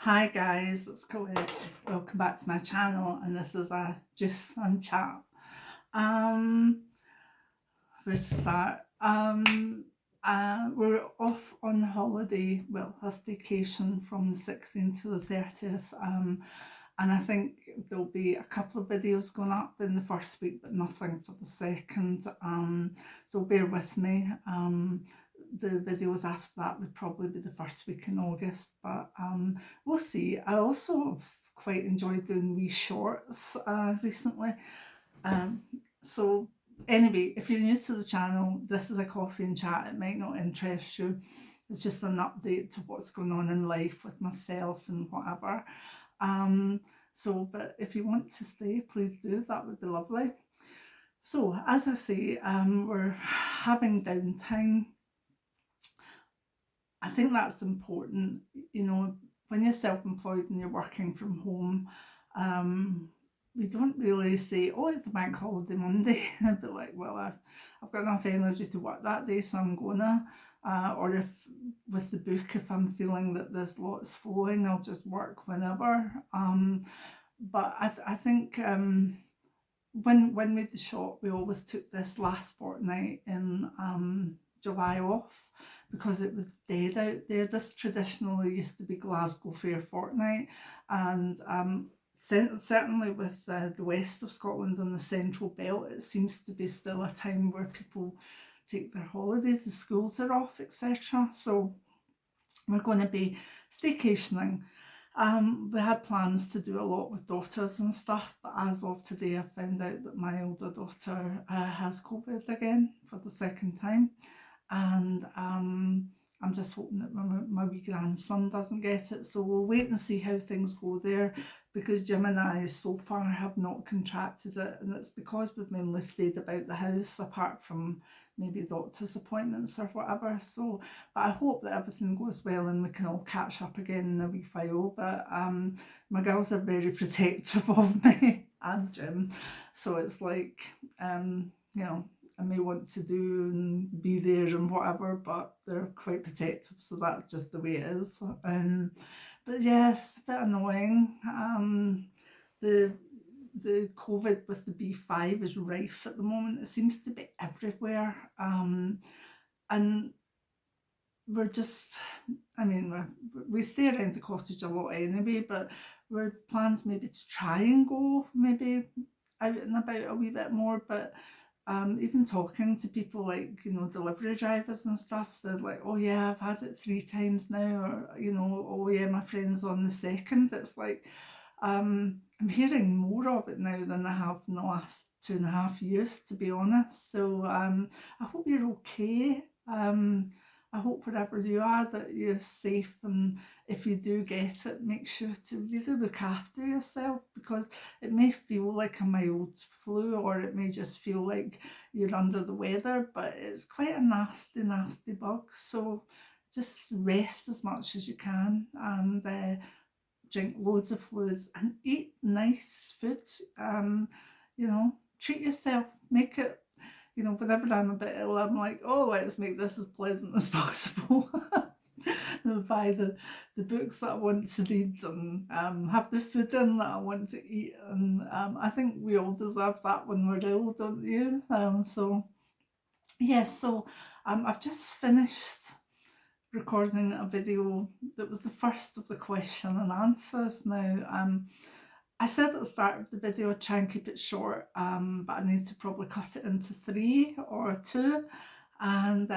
Hi guys, it's Colette. Welcome back to my channel, and this is a juice and chat. Where to start? We're off on holiday, well, a staycation from the 16th to the 30th. And I think there'll be a couple of videos going up in the first week, but nothing for the second. So bear with me. The videos after that would probably be the first week in August, but we'll see. I also have quite enjoyed doing wee shorts recently. So anyway, if you're new to the channel, this is a coffee and chat. It might not interest you. It's just an update to what's going on in life with myself and whatever. But if you want to stay, please do. That would be lovely. So as I say, we're having downtime. I think that's important. You know, when you're self-employed and you're working from home, we don't really say, oh, it's a bank holiday Monday. I'd be like, well, I've got enough energy to work that day, so I'm gonna. Or if with the book, if I'm feeling that there's lots flowing, I'll just work whenever. But I think when we did the shop, we always took this last fortnight in July off because it was dead out there. This traditionally used to be Glasgow Fair fortnight, and certainly with the west of Scotland and the central belt, it seems to be still a time where people take their holidays, the schools are off, etc. So we're going to be staycationing. We had plans to do a lot with daughters and stuff, but as of today I found out that my older daughter has COVID again for the second time, and I'm just hoping that my wee grandson doesn't get it. So we'll wait and see how things go there, because Geminis so far have not contracted it, and it's because we've mainly stayed about the house apart from maybe doctor's appointments or whatever. So, but I hope that everything goes well and we can all catch up again in a wee while. But my girls are very protective of me and Jim, so it's like you know, I may want to do and be there and whatever, but they're quite protective, so that's just the way it is. But yeah, it's a bit annoying. The COVID with the B5 is rife at the moment. It seems to be everywhere, and we're just, I mean, we stay around the cottage a lot anyway, but we're plans maybe to try and go maybe out and about a wee bit more. But even talking to people like, you know, delivery drivers and stuff, they're like, oh yeah, I've had it 3 times now, or, you know, oh yeah, my friend's on the second. It's like, I'm hearing more of it now than I have in the last 2.5 years, to be honest. So I hope you're okay. I hope wherever you are that you're safe, and if you do get it, make sure to really look after yourself, because it may feel like a mild flu, or it may just feel like you're under the weather, but it's quite a nasty, nasty bug. So just rest as much as you can, and drink loads of fluids and eat nice food. You know, treat yourself, make it, you know, whenever I'm a bit ill, I'm like, oh, let's make this as pleasant as possible. Buy the books that I want to read, and have the food in that I want to eat. And I think we all deserve that when we're ill, don't you? So, yes, so I've just finished recording a video that was the first of the question and answers. Now, I said at the start of the video I'd try and keep it short, but I need to probably cut it into 3 or 2. And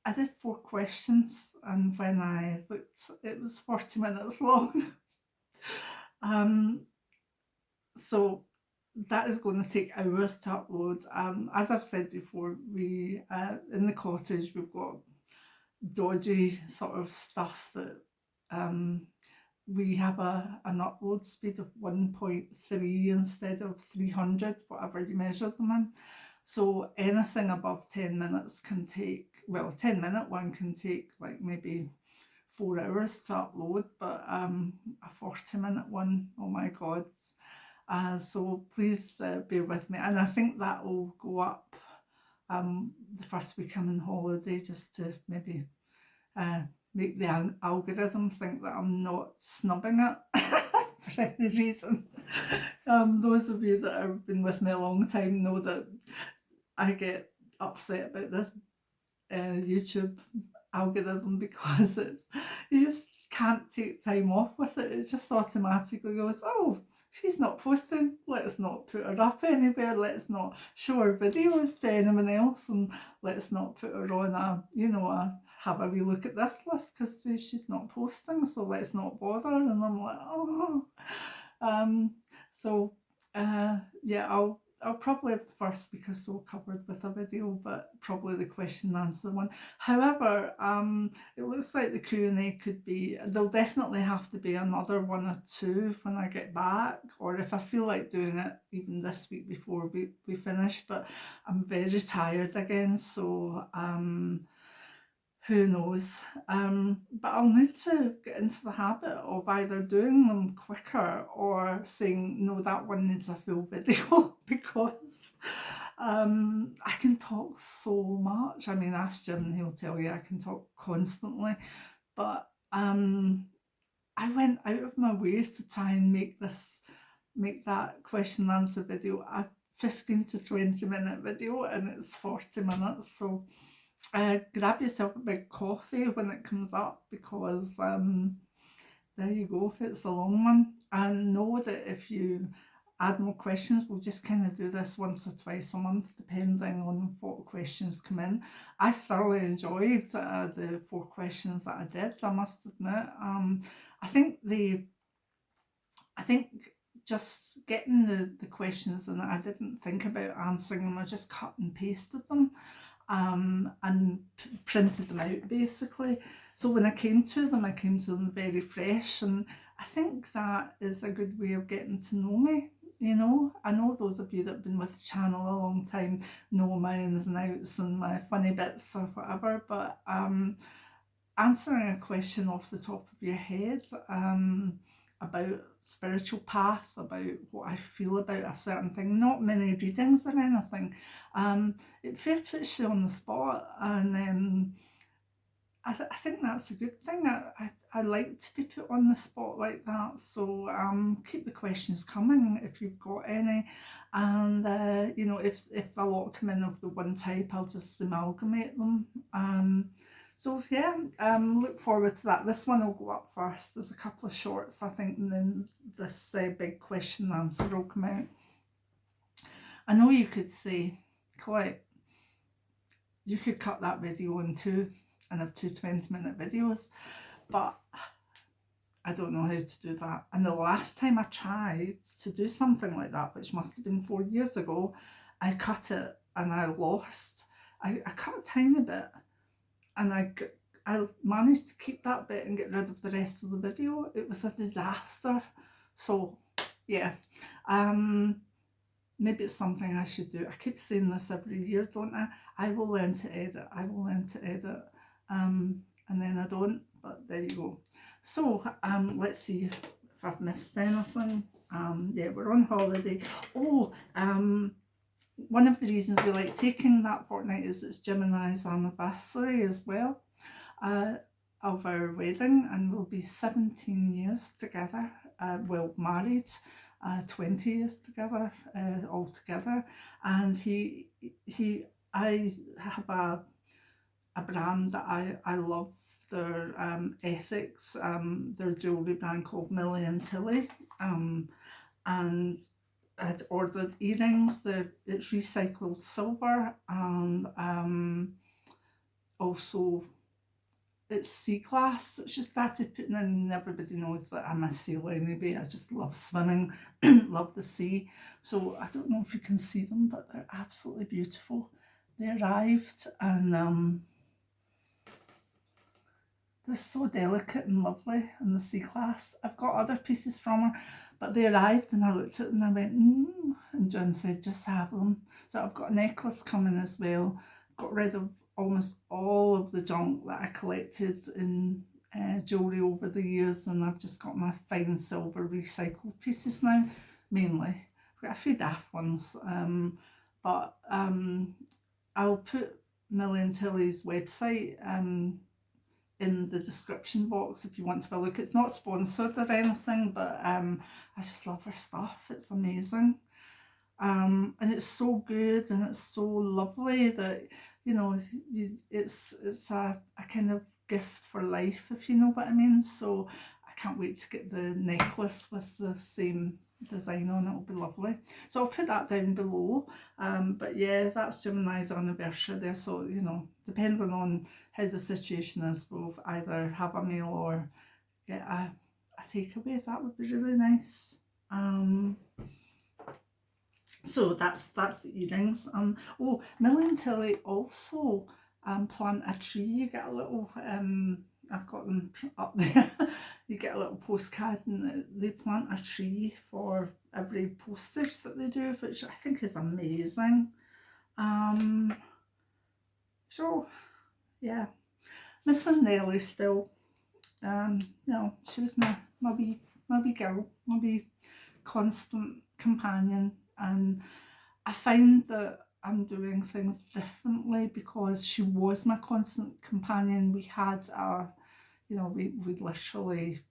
I did 4 questions, and when I looked, it was 40 minutes long. So that is going to take hours to upload. As I've said before, we in the cottage we've got dodgy sort of stuff that we have an upload speed of 1.3 instead of 300, whatever you measure them in. So anything above 10 minutes can take, well, 10-minute one can take like maybe 4 hours to upload, but a 40-minute one, oh my god. So please bear with me, and I think that will go up the first week I'm on holiday, just to maybe make the algorithm think that I'm not snubbing it for any reason. Those of you that have been with me a long time know that I get upset about this YouTube algorithm because you just can't take time off with it. It just automatically goes, oh, she's not posting, let's not put her up anywhere, let's not show her videos to anyone else, and let's not put her on have a wee look at this list because she's not posting, so let's not bother. And I'm like, oh. Yeah, I'll probably have the first week or so covered with a video, but probably the question and answer one. However, it looks like the Q&A could be, there'll definitely have to be another one or two when I get back, or if I feel like doing it even this week before we finish, but I'm very tired again, so who knows. But I'll need to get into the habit of either doing them quicker or saying, no, that one needs a full video because I can talk so much. I mean, ask Jim and he'll tell you I can talk constantly. But I went out of my way to try and make that question and answer video a 15 to 20 minute video, and it's 40 minutes. So grab yourself a big coffee when it comes up, because there you go, if it's a long one. And know that if you add more questions, we'll just kind of do this once or twice a month depending on what questions come in. I thoroughly enjoyed the 4 questions that I did, I must admit. I think just getting the questions, and I didn't think about answering them, I just cut and pasted them and printed them out basically. So when I came to them very fresh, and I think that is a good way of getting to know me. You know, I know those of you that have been with the channel a long time know my ins and outs and my funny bits or whatever, but answering a question off the top of your head about spiritual path, about what I feel about a certain thing, not many readings or anything, it fair puts you on the spot, and I think that's a good thing. I like to be put on the spot like that, so keep the questions coming if you've got any, and you know, if a lot come in of the one type, I'll just amalgamate them. So yeah, look forward to that. This one will go up first. There's a couple of shorts, I think, and then this big question and answer will come out. I know you could say, Colette, you could cut that video in 2 and have 2 20-minute videos, but I don't know how to do that. And the last time I tried to do something like that, which must have been 4 years ago, I cut it and I lost. I cut a tiny bit, and I managed to keep that bit and get rid of the rest of the video. It was a disaster. So yeah, maybe it's something I should do. I keep saying this every year, don't I? I will learn to edit. And then I don't, but there you go. So let's see if I've missed anything. Yeah, we're on holiday. One of the reasons we like taking that fortnight is it's Geminis Anniversary as well of our wedding, and we'll be 17 years together, well married, 20 years together altogether. And I have a brand that I love their ethics, their jewellery brand called Millie and Tilly, and I'd ordered earrings. It's recycled silver, and also it's sea glass. So she started putting in, and everybody knows that I'm a sailor anyway. I just love swimming, love the sea. So I don't know if you can see them, but they're absolutely beautiful. They arrived, and they're so delicate and lovely in the sea glass. I've got other pieces from her, but they arrived and I looked at them and I went, and John said, just have them. So I've got a necklace coming as well. Got rid of almost all of the junk that I collected in jewellery over the years, and I've just got my fine silver recycled pieces now, mainly. I've got a few daft ones, but I'll put Millie and Tilly's website in the description box if you want to have a look. It's not sponsored or anything, but I just love her stuff. It's amazing. And it's so good and it's so lovely that, you know, it's a kind of gift for life, if you know what I mean. So I can't wait to get the necklace with the same design on. It'll be lovely. So I'll put that down below. But yeah, that's Gemini's anniversary there. So, you know, depending on how the situation is, we'll either have a meal or get a takeaway. That would be really nice. So that's the earrings. Oh, Millie and Tilly also plant a tree. You get a little I've got them up there. You get a little postcard and they plant a tree for every postage that they do, which I think is amazing. So yeah, missing Nellie still. You know, she was my wee girl, my wee constant companion, and I find that I'm doing things differently because she was my constant companion. We had you know, we literally,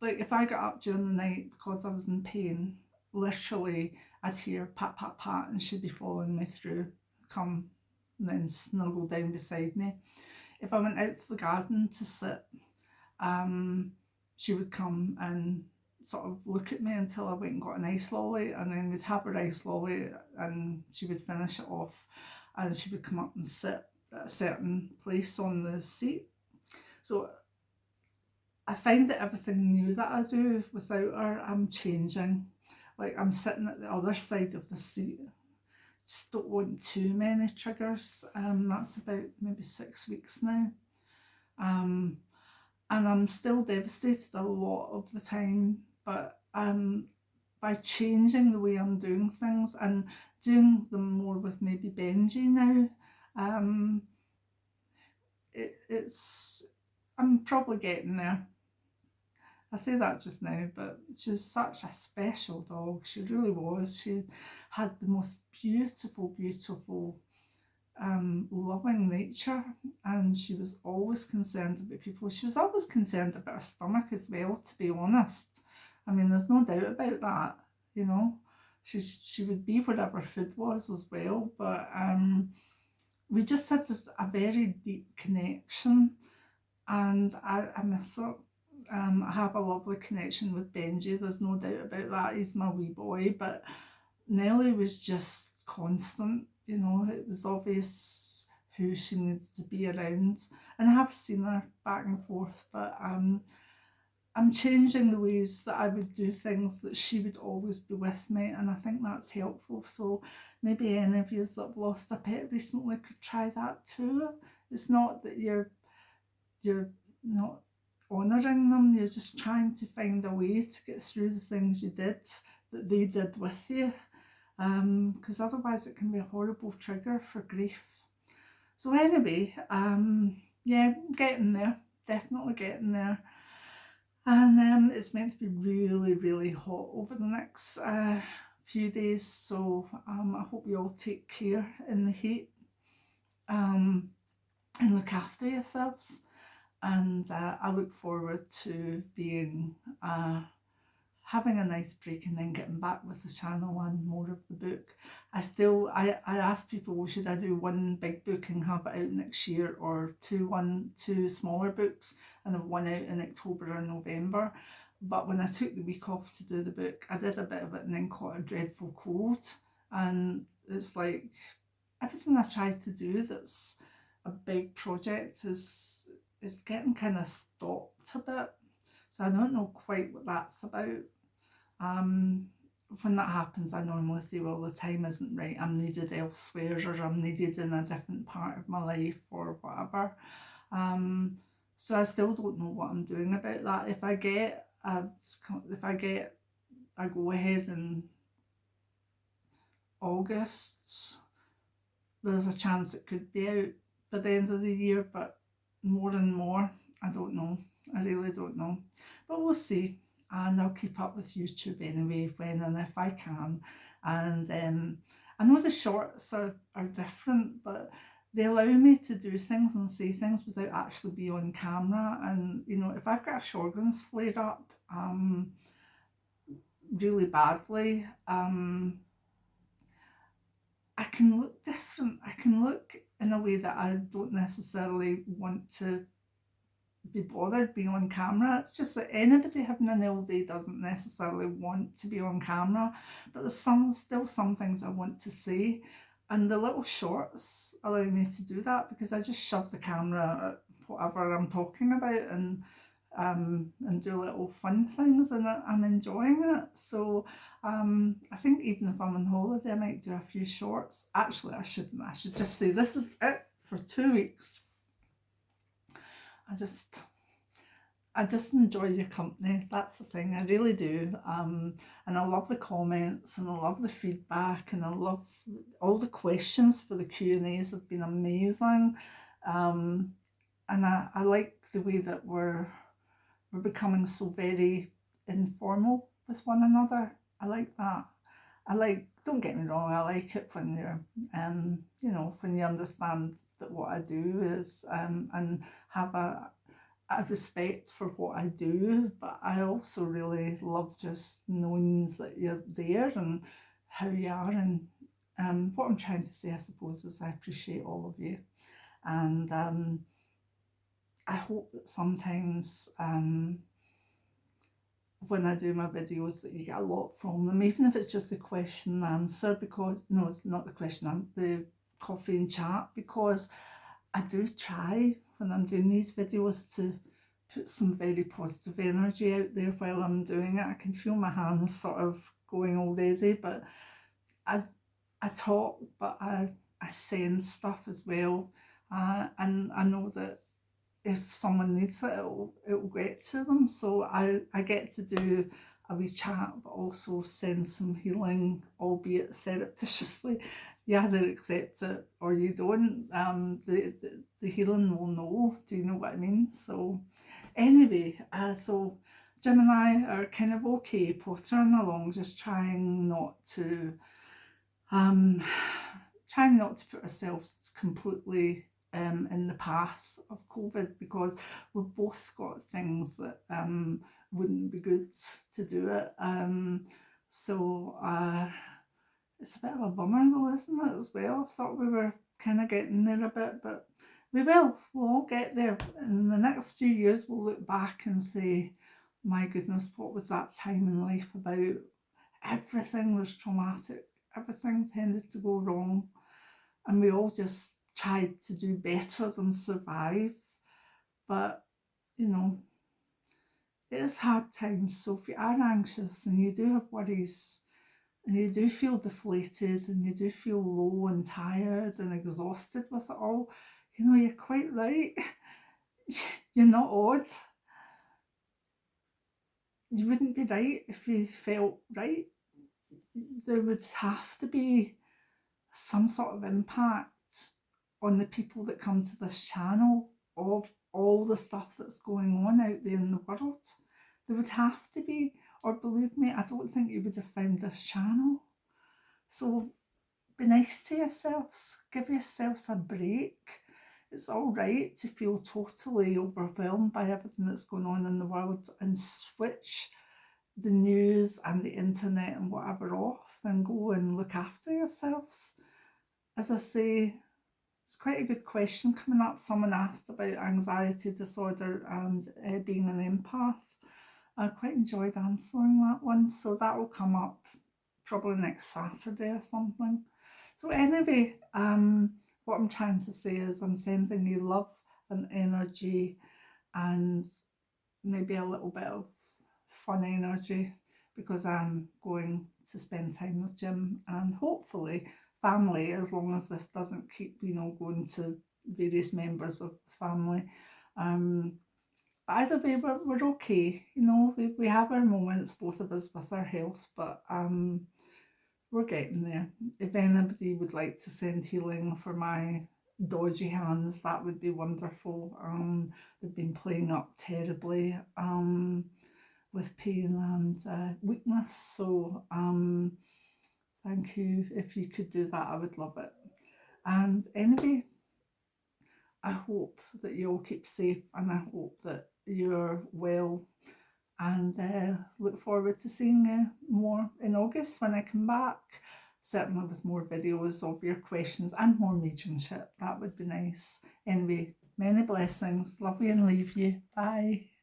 like if I got up during the night because I was in pain, literally I'd hear pat pat pat and she'd be following me through, come and then snuggle down beside me. If I went out to the garden to sit, she would come and sort of look at me until I went and got an ice lolly, and then we'd have her ice lolly and she would finish it off and she would come up and sit at a certain place on the seat. So I find that everything new that I do without her, I'm changing. Like I'm sitting at the other side of the seat. Just don't want too many triggers. That's about maybe 6 weeks now. And I'm still devastated a lot of the time, but by changing the way I'm doing things and doing them more with maybe Benji now, I'm probably getting there. I say that just now, but she's such a special dog. She really was. She had the most beautiful, beautiful, loving nature, and she was always concerned about people. She was always concerned about her stomach as well, to be honest. I mean, there's no doubt about that, you know. She would be wherever food was as well, but we just had a very deep connection, and I miss her. I have a lovely connection with Benji, there's no doubt about that. He's my wee boy, but Nellie was just constant, you know. It was obvious who she needed to be around, and I have seen her back and forth, but I'm changing the ways that I would do things, that she would always be with me, and I think that's helpful. So maybe any of you that have lost a pet recently could try that too. It's not that you're not honouring them, you're just trying to find a way to get through the things you did that they did with you, because otherwise it can be a horrible trigger for grief. So anyway, yeah, getting there, definitely getting there. And it's meant to be really, really hot over the next few days, so I hope you all take care in the heat, and look after yourselves. And I look forward to being having a nice break and then getting back with the channel and more of the book. I asked people, well, should I do one big book and have it out next year, or two smaller books and have one out in October or November. But when I took the week off to do the book, I did a bit of it and then caught a dreadful cold, and it's like everything I try to do that's a big project is getting kind of stopped a bit. So I don't know quite what that's about. When that happens, I normally say, well, the time isn't right, I'm needed elsewhere, or I'm needed in a different part of my life, or whatever. So I still don't know what I'm doing about that. If I get a go ahead in August, there's a chance it could be out by the end of the year, but more and more, I don't know. I really don't know, but we'll see. And I'll keep up with YouTube anyway, when and if I can. And I know the shorts are different, but they allow me to do things and say things without actually being on camera. And you know, if I've got a Sjogren's flare up really badly, I can look different. I can look in a way that I don't necessarily want to be bothered being on camera. It's just that anybody having an ill day doesn't necessarily want to be on camera, but there's still some things I want to say, and the little shorts allow me to do that because I just shove the camera at whatever I'm talking about and do little fun things, and I'm enjoying it. So I think even if I'm on holiday, I might do a few shorts. Actually, I shouldn't. I should just say this is it for 2 weeks. I just enjoy your company. That's the thing. I really do. And I love the comments, and I love the feedback, and I love all the questions for the Q&As have been amazing. And I like the way that we're becoming so very informal with one another. I like that. Don't get me wrong, I like it when you're, you know, when you understand that what I do is, and have a respect for what I do, but I also really love just knowing that you're there and how you are. And what I'm trying to say, I suppose, is I appreciate all of you. And I hope that sometimes when I do my videos that you get a lot from them, even if it's just a question and answer, because no, it's not the question, the coffee and chat, because I do try when I'm doing these videos to put some very positive energy out there while I'm doing it. I can feel my hands sort of going already, but I talk, but I send stuff as well, and I know that if someone needs it, it'll get to them. So I get to do a wee chat, but also send some healing, albeit surreptitiously. You either accept it or you don't. The healing will know. Do you know what I mean? So anyway, so Jim and I are kind of okay, pottering along, just trying not to put ourselves completely in the path of COVID, because we've both got things that wouldn't be good to do it. So it's a bit of a bummer though, isn't it, as well? I thought we were kind of getting there a bit, but we'll all get there. In the next few years, we'll look back and say, my goodness, what was that time in life about? Everything was traumatic. Everything tended to go wrong, and we all just tried to do better than survive. But you know, it is hard times. So if you are anxious and you do have worries and you do feel deflated and you do feel low and tired and exhausted with it all, you know, you're quite right. You're not odd. You wouldn't be right if you felt right. There would have to be some sort of impact on the people that come to this channel of all the stuff that's going on out there in the world. There would have to be, or believe me, I don't think you would have found this channel. So be nice to yourselves, give yourselves a break. It's all right to feel totally overwhelmed by everything that's going on in the world, and switch the news and the internet and whatever off and go and look after yourselves. As I say, it's quite a good question coming up. Someone asked about anxiety disorder and being an empath. I quite enjoyed answering that one, so that will come up probably next Saturday or something. So anyway, what I'm trying to say is I'm sending you love and energy, and maybe a little bit of fun energy, because I'm going to spend time with Jim and hopefully family, as long as this doesn't keep, you know, going to various members of the family. Either way, we're okay. You know, we have our moments, both of us, with our health, but we're getting there. If anybody would like to send healing for my dodgy hands, that would be wonderful. They've been playing up terribly with pain and weakness. So thank you. If you could do that, I would love it. And anyway, I hope that you all keep safe, and I hope that you're well, and look forward to seeing you more in August when I come back, certainly with more videos of your questions and more mediumship. That would be nice. Anyway, many blessings. Love you and leave you. Bye.